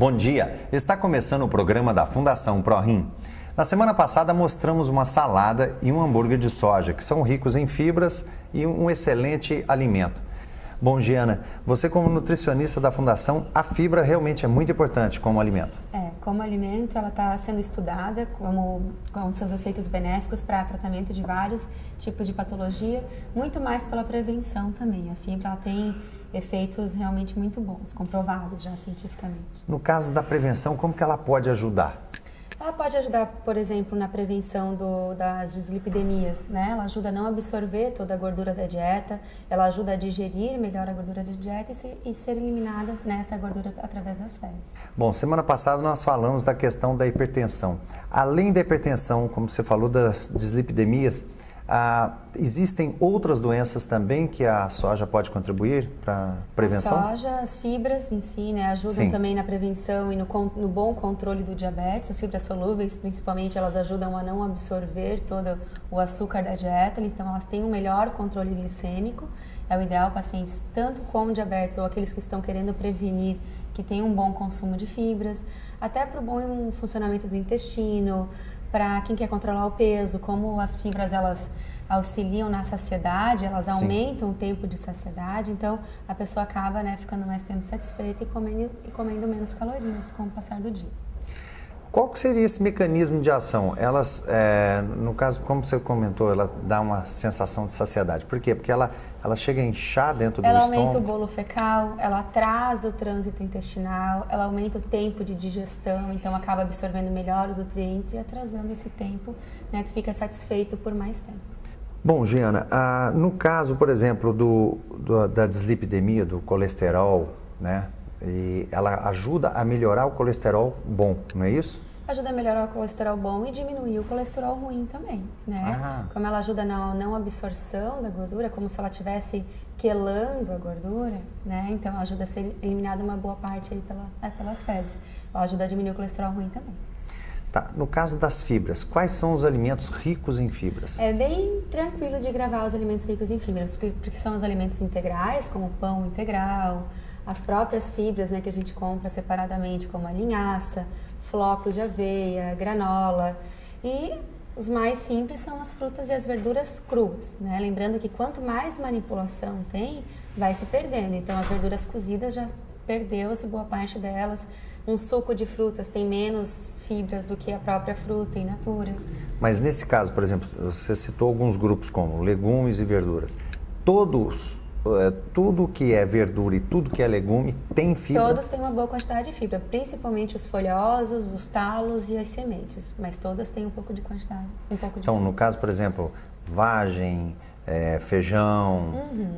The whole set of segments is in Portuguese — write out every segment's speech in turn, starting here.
Bom dia! Está começando o programa da Fundação ProRim. Na semana passada mostramos uma salada e um hambúrguer de soja, que são ricos em fibras e um excelente alimento. Bom, Giana, você como nutricionista da Fundação, a fibra realmente é muito importante como alimento. Como alimento, ela está sendo estudada com seus efeitos benéficos para tratamento de vários tipos de patologia, muito mais pela prevenção também. A fibra ela tem efeitos realmente muito bons, comprovados já cientificamente. No caso da prevenção, como que ela pode ajudar? Ela pode ajudar, por exemplo, na prevenção das dislipidemias, né? Ela ajuda a não absorver toda a gordura da dieta, ela ajuda a digerir melhor a gordura da dieta e ser eliminada essa gordura através das fezes. Bom, semana passada nós falamos da questão da hipertensão. Além da hipertensão, como você falou, das dislipidemias, existem outras doenças também que a soja pode contribuir para a prevenção? A soja, as fibras em si, né, ajudam também na prevenção e no bom controle do diabetes. As fibras solúveis, principalmente, elas ajudam a não absorver todo o açúcar da dieta, então elas têm um melhor controle glicêmico. É o ideal pacientes tanto com diabetes ou aqueles que estão querendo prevenir que tenham um bom consumo de fibras, até para o bom funcionamento do intestino, para quem quer controlar o peso, como as fibras elas auxiliam na saciedade, elas aumentam o tempo de saciedade, então a pessoa acaba ficando mais tempo satisfeita e comendo menos calorias com o passar do dia. Qual que seria esse mecanismo de ação? Elas, no caso, como você comentou, ela dá uma sensação de saciedade. Por quê? Porque ela chega a inchar dentro do estômago. Ela aumenta o bolo fecal, ela atrasa o trânsito intestinal, ela aumenta o tempo de digestão, então acaba absorvendo melhor os nutrientes e atrasando esse tempo, tu fica satisfeito por mais tempo. Bom, Giana, no caso, por exemplo, da dislipidemia, do colesterol, e ela ajuda a melhorar o colesterol bom, não é isso? Ajuda a melhorar o colesterol bom e diminuir o colesterol ruim também, Como ela ajuda na não absorção da gordura, como se ela estivesse quelando a gordura, Então ela ajuda a ser eliminada uma boa parte aí pelas fezes. Ela ajuda a diminuir o colesterol ruim também. Tá. No caso das fibras, quais são os alimentos ricos em fibras? É bem tranquilo de gravar os alimentos ricos em fibras, porque são os alimentos integrais, como o pão integral, as próprias fibras que a gente compra separadamente, como a linhaça, flocos de aveia, granola. E os mais simples são as frutas e as verduras cruas, Lembrando que quanto mais manipulação tem, vai se perdendo. Então as verduras cozidas já perdeu-se boa parte delas. Um suco de frutas tem menos fibras do que a própria fruta in natura. Mas nesse caso, por exemplo, você citou alguns grupos como legumes e verduras. Tudo que é verdura e tudo que é legume tem fibra? Todos têm uma boa quantidade de fibra, principalmente os folhosos, os talos e as sementes, mas todas têm um pouco de quantidade, Então, no caso, por exemplo, vagem, feijão...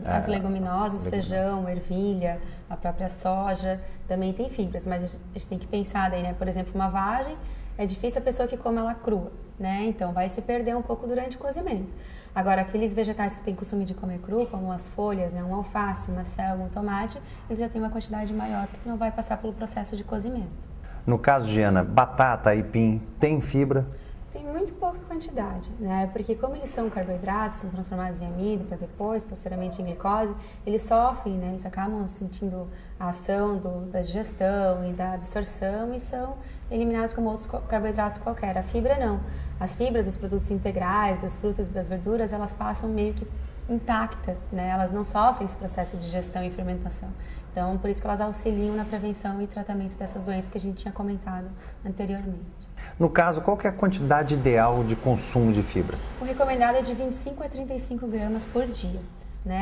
As leguminosas, feijão, ervilha, a própria soja, também tem fibras, mas a gente tem que pensar daí, Por exemplo, uma vagem, é difícil a pessoa que come ela crua, Então vai se perder um pouco durante o cozimento. Agora, aqueles vegetais que tem costume de comer cru, como as folhas, um alface, uma selga, um tomate, eles já têm uma quantidade maior, porque não vai passar pelo processo de cozimento. No caso, Giana, batata, aipim, tem fibra? Tem muito pouca quantidade, Porque como eles são carboidratos, são transformados em amido para depois, posteriormente em glicose, eles sofrem, Eles acabam sentindo a ação da digestão e da absorção e são eliminados como outros carboidratos qualquer. A fibra não. As fibras dos produtos integrais, das frutas e das verduras, elas passam meio que intacta, Elas não sofrem esse processo de digestão e fermentação. Então, por isso que elas auxiliam na prevenção e tratamento dessas doenças que a gente tinha comentado anteriormente. No caso, qual que é a quantidade ideal de consumo de fibra? O recomendado é de 25 a 35 gramas por dia.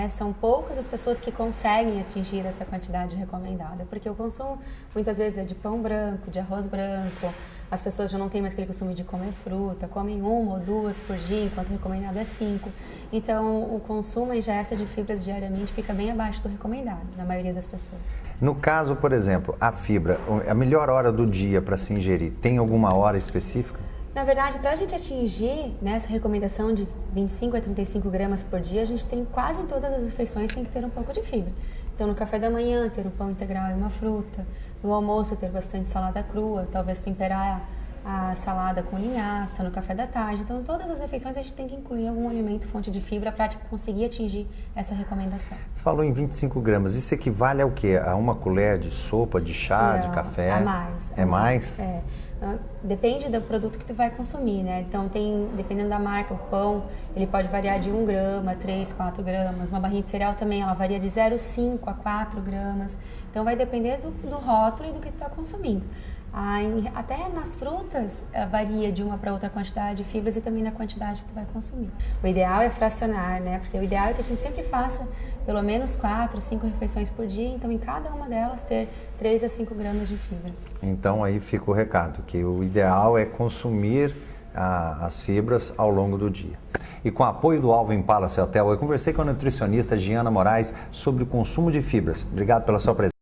São poucas as pessoas que conseguem atingir essa quantidade recomendada, porque o consumo muitas vezes é de pão branco, de arroz branco, as pessoas já não têm mais aquele costume de comer fruta, comem 1 ou 2 por dia, enquanto o recomendado é 5. Então, o consumo e ingesta de fibras diariamente fica bem abaixo do recomendado, na maioria das pessoas. No caso, por exemplo, a fibra, a melhor hora do dia para se ingerir, tem alguma hora específica? Na verdade, para a gente atingir essa recomendação de 25 a 35 gramas por dia, a gente tem quase em todas as refeições tem que ter um pouco de fibra. Então, no café da manhã, ter um pão integral e uma fruta. No almoço, ter bastante salada crua, talvez temperar a salada com linhaça, no café da tarde. Então, todas as refeições a gente tem que incluir algum alimento fonte de fibra para conseguir atingir essa recomendação. Você falou em 25 gramas. Isso equivale ao quê? A uma colher de sopa, de chá, de café? A mais. É mais? É. Depende do produto que tu vai consumir, né? Então, dependendo da marca, o pão, ele pode variar de 1 grama, 3, 4 gramas. Uma barrinha de cereal também, ela varia de 0,5 a 4 gramas. Então, vai depender do rótulo e do que tu está consumindo. Até nas frutas varia de uma para outra quantidade de fibras e também na quantidade que tu vai consumir. O ideal é fracionar, né? Porque o ideal é que a gente sempre faça pelo menos 4, 5 refeições por dia, então em cada uma delas ter 3 a 5 gramas de fibra. Então aí fica o recado, que o ideal é consumir as fibras ao longo do dia. E com o apoio do Alvin Palace Hotel, eu conversei com a nutricionista Giana Moraes sobre o consumo de fibras. Obrigado pela sua presença.